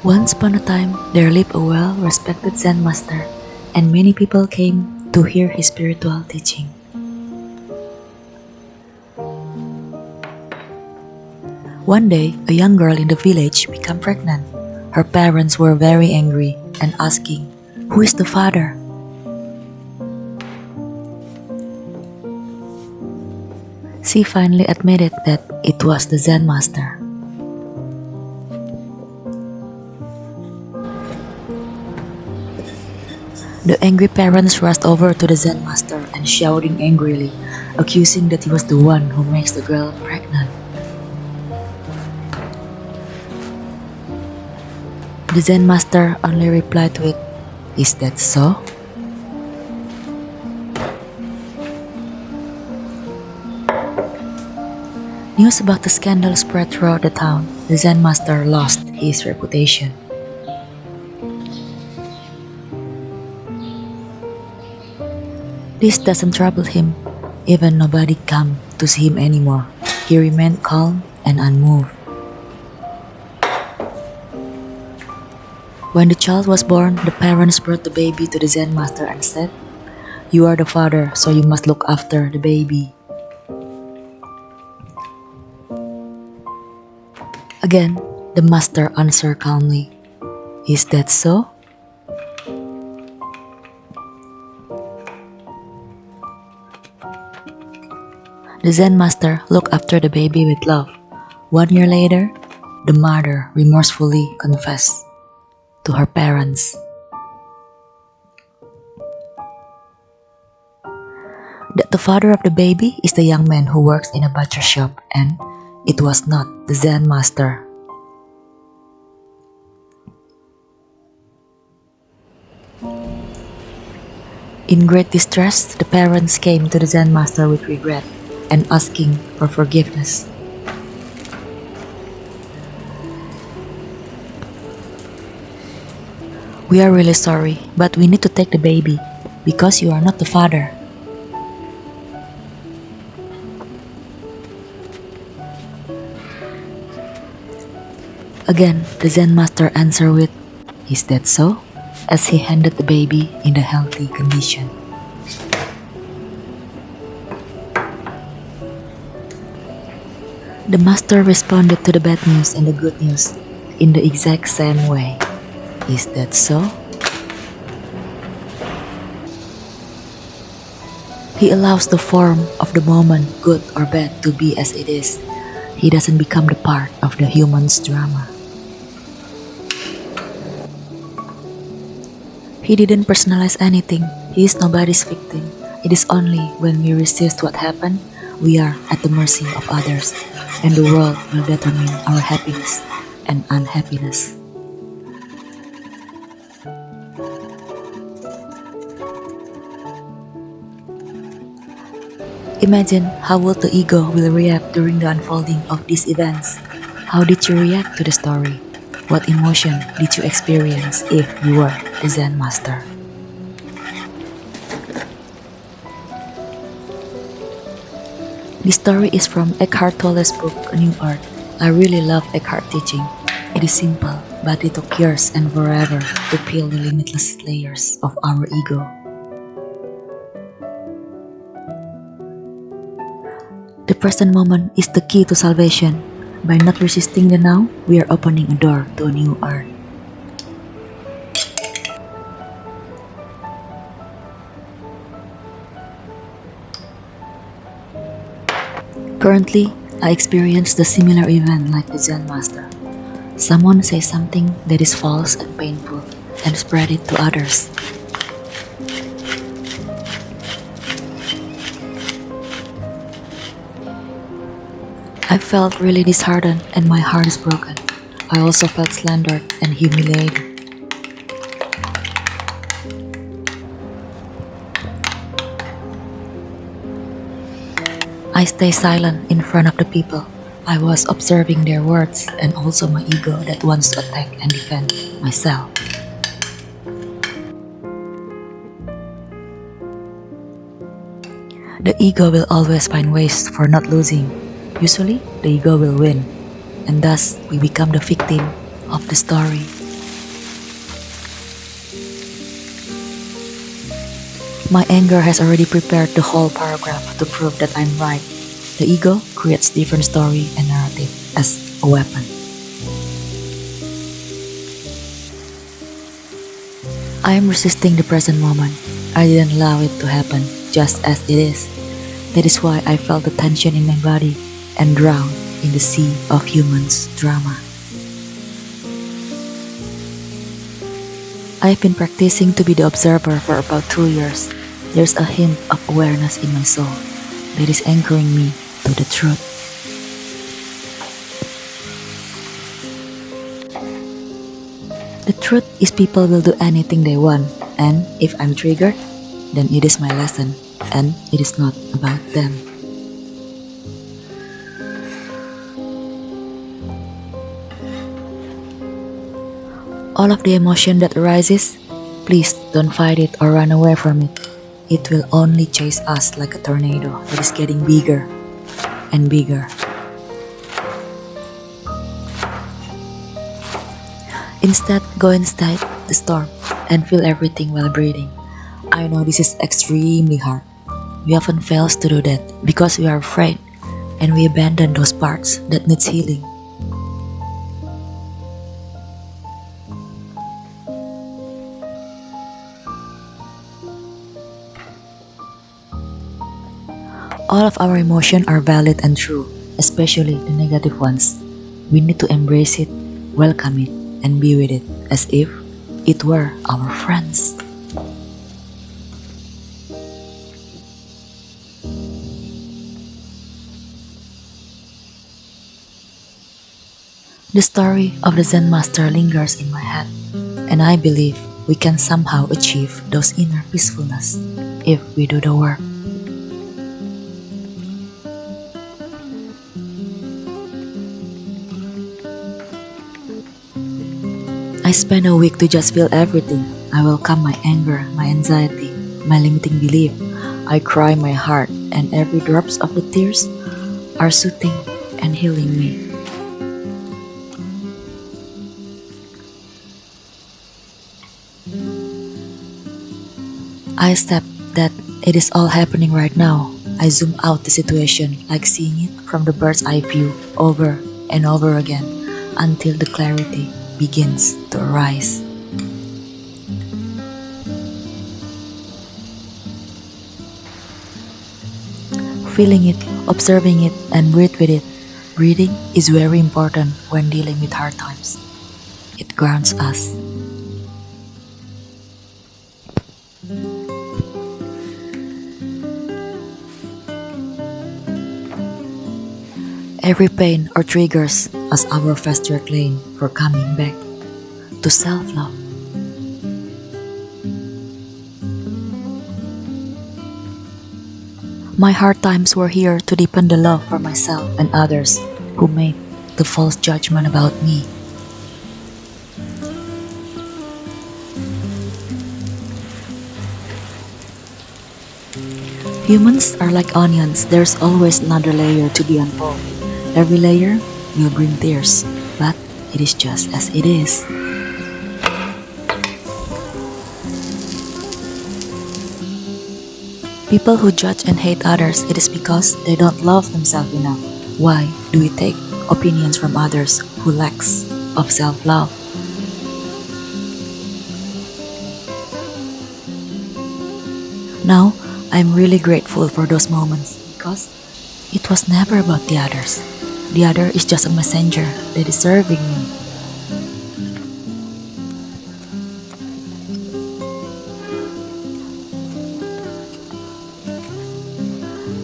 Once upon a time, there lived a well-respected Zen master, and many people came to hear his spiritual teaching. One day, a young girl in the village became pregnant. Her parents were very angry and asking, "Who is the father?" She finally admitted that it was the Zen master. The angry parents rushed over to the Zen master and shouting angrily, accusing that he was the one who makes the girl pregnant. The Zen master only replied to it, "Is that so?" News about the scandal spread throughout the town. The Zen master lost his reputation. This doesn't trouble him. Even nobody came to see him anymore. He remained calm and unmoved. When the child was born, the parents brought the baby to the Zen master and said, "You are the father, so you must look after the baby." Again, the master answered calmly, "Is that so?" The Zen master looked after the baby with love. 1 year later, the mother remorsefully confessed to her parents that the father of the baby is the young man who works in a butcher shop, and it was not the Zen master. In great distress, the parents came to the Zen master with regret and asking for forgiveness. "We are really sorry, but we need to take the baby because you are not the father." Again, the Zen master answered with, "Is that so?" as he handed the baby in a healthy condition. The master responded to the bad news and the good news in the exact same way. "Is that so?" He allows the form of the moment, good or bad, to be as it is. He doesn't become the part of the human's drama. He didn't personalize anything. He is nobody's victim. It is only when we resist what happened, we are at the mercy of others, and the world will determine our happiness and unhappiness. Imagine how would the ego will react during the unfolding of these events. How did you react to the story? What emotion did you experience if you were the Zen master? This story is from Eckhart Tolle's book, A New Art. I really love Eckhart teaching. It is simple, but it took years and forever to peel the limitless layers of our ego. The present moment is the key to salvation. By not resisting the now, we are opening a door to a new art. Currently, I experience the similar event like the Zen master. Someone says something that is false and painful and spread it to others. I felt really disheartened and my heart is broken. I also felt slandered and humiliated. I stay silent in front of the people. I was observing their words and also my ego that wants to attack and defend myself. The ego will always find ways for not losing. Usually, the ego will win, and thus we become the victim of the story. My anger has already prepared the whole paragraph to prove that I'm right. The ego creates different story and narrative as a weapon. I am resisting the present moment. I didn't allow it to happen just as it is. That is why I felt the tension in my body and drowned in the sea of humans' drama. I've been practicing to be the observer for about 2 years. There's a hint of awareness in my soul that is anchoring me to the truth. The truth is people will do anything they want, and if I'm triggered, then it is my lesson, and it is not about them. All of the emotion that arises, please don't fight it or run away from it. It will only chase us like a tornado that is getting bigger and bigger. Instead, go inside the storm and feel everything while breathing. I know this is extremely hard. We often fail to do that because we are afraid and we abandon those parts that needs healing. All of our emotions are valid and true, especially the negative ones. We need to embrace it, welcome it, and be with it as if it were our friends. The story of the Zen master lingers in my head, and I believe we can somehow achieve those inner peacefulness if we do the work. I spent a week to just feel everything. I welcome my anger, my anxiety, my limiting belief. I cry my heart, and every drops of the tears are soothing and healing me. I accept that it is all happening right now. I zoom out the situation like seeing it from the bird's eye view over and over again until the clarity begins to arise. Feeling it, observing it, and breathe with it. Breathing is very important when dealing with hard times. It grounds us. Every pain or triggers as our faster claim for coming back to self-love. My hard times were here to deepen the love for myself and others who made the false judgment about me. Humans are like onions, there's always another layer to be unfolded. Every layer will bring tears, but it is just as it is. People who judge and hate others, it is because they don't love themselves enough. Why do we take opinions from others who lacks of self-love? Now, I'm really grateful for those moments because it was never about the others. The other is just a messenger that is serving me.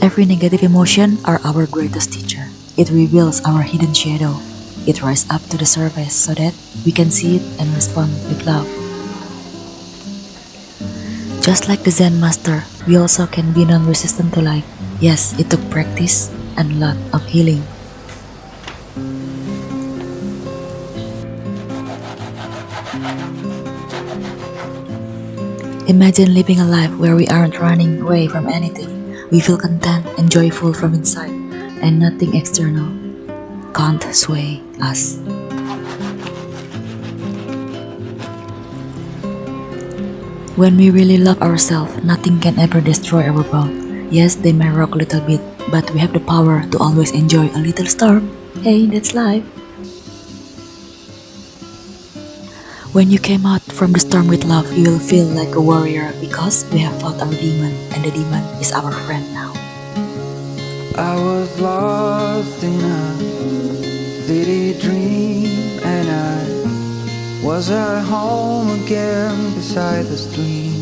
Every negative emotion are our greatest teacher. It reveals our hidden shadow. It rises up to the surface so that we can see it and respond with love. Just like the Zen master, we also can be non-resistant to life. Yes, it took practice and a lot of healing. Imagine living a life where we aren't running away from anything. We feel content and joyful from inside, and nothing external can't sway us. When we really love ourselves, nothing can ever destroy our bond. Yes, they may rock a little bit, but we have the power to always enjoy a little storm. Hey, that's life. When you came out from the storm with love, you will feel like a warrior because we have fought our demon, and the demon is our friend now. I was lost in a city dream, and I was at home again beside the stream.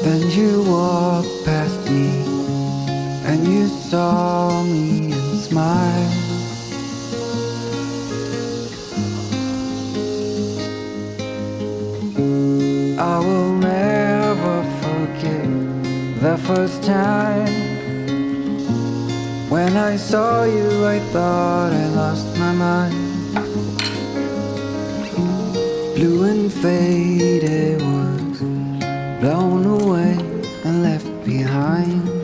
Then you walked past me, and you saw me and smiled. I will never forget the first time when I saw you. I thought I lost my mind. Blue and faded was blown away and left behind.